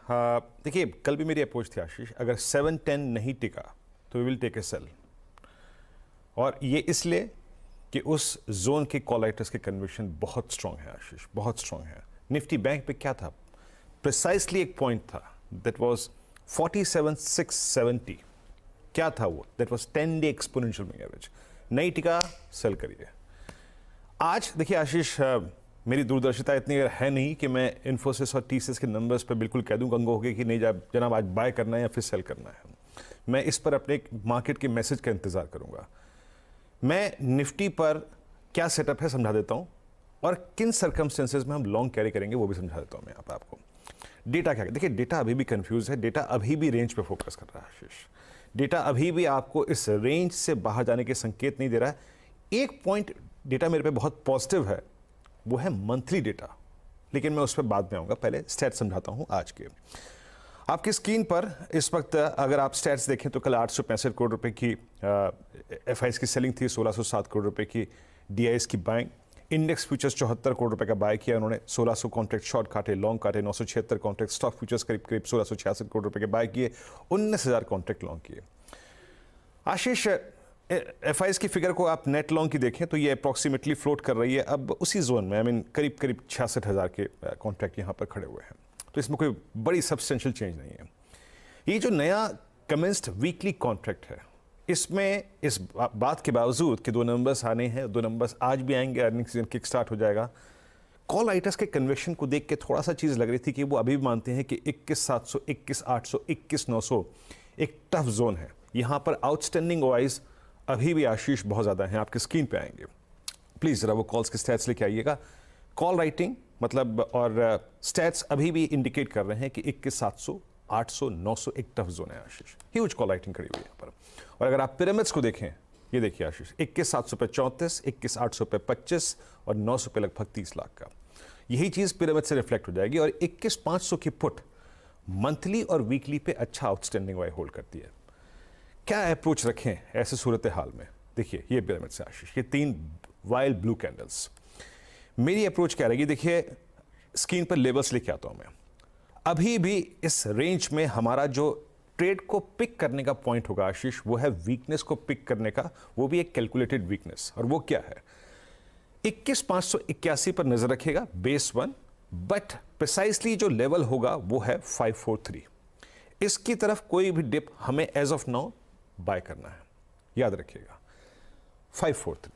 हाँ, देखिए कल भी मेरी अप्रोच थी आशीष, अगर 7-10 नहीं टिका तो we will take a sell. और ये इसलिए कि उस जोन के कॉल राइटर्स के कन्विक्शन बहुत स्ट्रांग है आशीष, बहुत स्ट्रांग है। निफ्टी बैंक पे क्या था, प्रिसाइसली एक पॉइंट था, दैट वाज 47,670। क्या था वो, that was 10 day exponential moving average. नहीं टिका, सेल करिए। आज देखिए आशीष, मेरी दूरदर्शिता इतनी है नहीं कि मैं इन्फोसिस और टीसीएस के नंबर्स पर बिल्कुल कह दूं गंगो होगी कि नहीं जनाब आज बाय करना है या फिर सेल करना है। मैं इस पर अपने मार्केट के मैसेज का इंतजार करूंगा। मैं निफ्टी पर क्या सेटअप है समझा देता हूं, और किन सर्कमस्टेंसेज में हम लॉन्ग कैरी करेंगे वो भी समझा देता हूं मैं यहाँ पर आपको। डेटा क्या है, देखिए डेटा अभी भी कंफ्यूज है, डेटा अभी भी रेंज पे फोकस कर रहा है आशीष। डेटा अभी भी आपको इस रेंज से बाहर जाने के संकेत नहीं दे रहा है। एक पॉइंट डेटा मेरे पे बहुत पॉजिटिव है, वो है मंथली डेटा, लेकिन मैं उस पर बाद में आऊंगा। पहले स्टैट समझाता हूं आज के। आपकी स्क्रीन पर इस वक्त अगर आप स्टैट्स देखें तो कल 865 करोड़ रुपए की एफआईएस की सेलिंग थी, 1607 करोड़ रुपए की डीआईएस की बाइंग। इंडेक्स फ्यूचर्स 74 करोड़ रुपए का बाय किया उन्होंने, 1600 कॉन्ट्रैक्ट शॉर्ट काटे, लॉन्ग काटे, 976 कॉन्ट्रैक्ट स्टॉक फ्यूचर्स करीब 1666 करोड़ रुपए के बाय किए, 19,000 कॉन्ट्रैक्ट लॉन्ग किए। आशीष, एफआईएस की फिगर को आप नेट लॉन्ग की देखें तो ये अप्रॉक्सीमेटली फ्लोट कर रही है अब उसी जोन में, करीब 66,000 के कॉन्ट्रैक्ट यहाँ पर खड़े हुए हैं। तो इसमें कोई बड़ी सब्सटेंशियल चेंज नहीं है। ये जो नया कमेंस्ड वीकली कॉन्ट्रैक्ट है, इसमें इस बात के बावजूद कि 2 नंबर्स आने हैं, 2 नंबर्स आज भी आएंगे, अर्निंग सीजन किक स्टार्ट हो जाएगा, कॉल राइटर्स के कन्वेक्शन को देख के थोड़ा सा चीज़ लग रही थी कि वो अभी भी मानते हैं कि 21,700, 21,800, 21,900 एक टफ जोन है। यहाँ पर आउटस्टैंडिंग वाइज अभी भी आशीष बहुत ज़्यादा हैं, आपकी स्क्रीन पे आएंगे। प्लीज़ ज़रा वो कॉल्स के स्टैट्स लेके आइएगा। कॉल राइटिंग मतलब और स्टैट्स अभी भी इंडिकेट कर रहे हैं कि 21,700, 800, 900 एक टफ जोन है आशीष। ह्यूज कॉल राइटिंग खड़ी हुई है यहाँ पर। और अगर आप पिरामिड्स को देखें, ये देखिए आशीष, 21,700 पे 34, 21,800 पे 25 और 900 पे लगभग 30 लाख का। यही चीज़ पिरामिड से रिफ्लेक्ट हो जाएगी। और 21,500 की पुट मंथली और वीकली पे अच्छा आउटस्टैंडिंग वाई होल्ड करती है। क्या अप्रोच रखें ऐसे सूरत हाल में? देखिए ये पिरामिड से आशीष, ये 3 वाइल्ड ब्लू कैंडल्स। मेरी अप्रोच क्या रहेगी, देखिए स्क्रीन पर लेवल्स लेके आता हूं मैं। अभी भी इस रेंज में हमारा जो ट्रेड को पिक करने का पॉइंट होगा आशीष, वो है वीकनेस को पिक करने का, वो भी एक कैलकुलेटेड वीकनेस। और वो क्या है, 21,581 पर नजर रखेगा, बेस 1, बट प्रिसाइसली जो लेवल होगा वो है 543। इसकी तरफ कोई भी डिप हमें एज ऑफ नाउ बाय करना है, याद रखिएगा 543।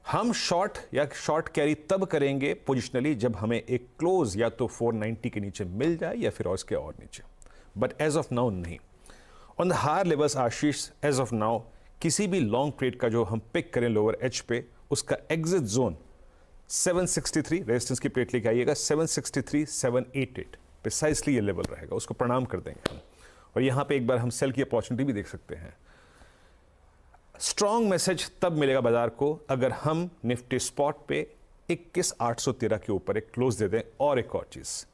हम शॉर्ट या शॉर्ट कैरी तब करेंगे पोजिशनली जब हमें एक क्लोज या तो 490 के नीचे मिल जाए या फिर उसके और नीचे, बट एज ऑफ नाउ नहीं। On the higher levels Ashish, as of now किसी भी लॉन्ग ट्रेड का जो हम पिक करें लोअर एज पे, उसका एग्जिट जोन 763 रेजिस्टेंस की प्लेट लेके आइएगा, 763, 788 प्रिसाइसली ये लेवल रहेगा, उसको प्रणाम कर देंगे हम। और यहां पे एक बार हम सेल की अपॉर्चुनिटी भी देख सकते हैं। स्ट्रॉन्ग मैसेज तब मिलेगा बाजार को अगर हम निफ्टी स्पॉट पे 21,813 के ऊपर एक क्लोज दे दें। और एक और चीज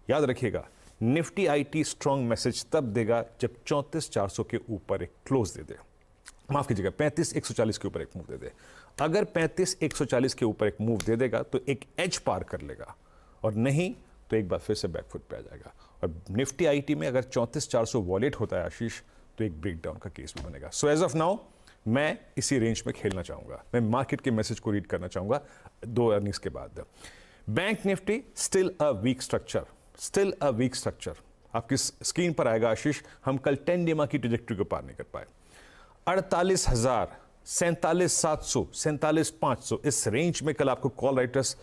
याद रखिएगा, निफ्टी आईटी स्ट्रॉन्ग मैसेज तब देगा जब 34,400 के ऊपर एक क्लोज दे दे, माफ कीजिएगा 35,140 के ऊपर एक मूव दे दे। अगर 35,140 के ऊपर एक मूव दे देगा तो एक एज पार कर लेगा, और नहीं तो एक बार फिर से बैकफुट पे आ जाएगा। और निफ्टी आईटी में अगर 34,400 वॉलेट होता है आशीष, तो एक ब्रेकडाउन का केस भी बनेगा। सो एज ऑफ नाउ मैं इसी रेंज में खेलना चाहूंगा, मैं मार्केट के मैसेज को रीड करना चाहूंगा 2 अर्निंग्स के बाद। Bank Nifty still a weak structure, still a weak structure. आपकी स्क्रीन पर आएगा आशीष, हम कल 10 डेमा की ट्रैजेक्टरी को पार नहीं कर पाए। 48,000, 47,700, 47,500 इस रेंज में कल आपको कॉल राइटर्स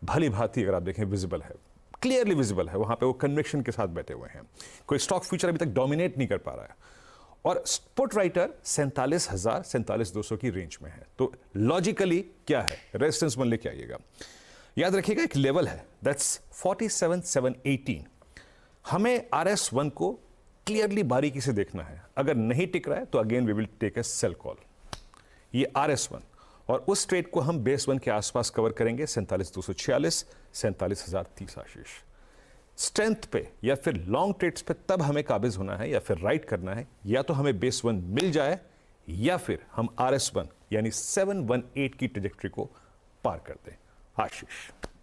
भली भांति अगर आप देखें विजिबल है, क्लियरली विजिबल है। वहां पे वो कन्विक्शन के साथ बैठे हुए हैं। कोई स्टॉक फ्यूचर अभी तक डोमिनेट नहीं कर पा रहा है। और पुट राइटर 47,000, 47,200 की रेंज में है। तो लॉजिकली क्या है, रेजिस्टेंस वन लेके आइएगा। याद रखिएगा एक लेवल है, दैट्स 47,718। हमें RS1 को क्लियरली बारीकी से देखना है। अगर नहीं टिक रहा है तो again we will take a sell call. ये RS1 और उस ट्रेड को हम बेस 1 के आसपास कवर करेंगे, 47,246, 47,030 आशीष। स्ट्रेंथ पे या फिर लॉन्ग ट्रेड्स पे तब हमें काबिज होना है या फिर राइट करना है, या तो हमें बेस 1 मिल जाए या फिर हम RS1 यानी 718 की ट्रेजेक्टरी को पार कर दें आशीष।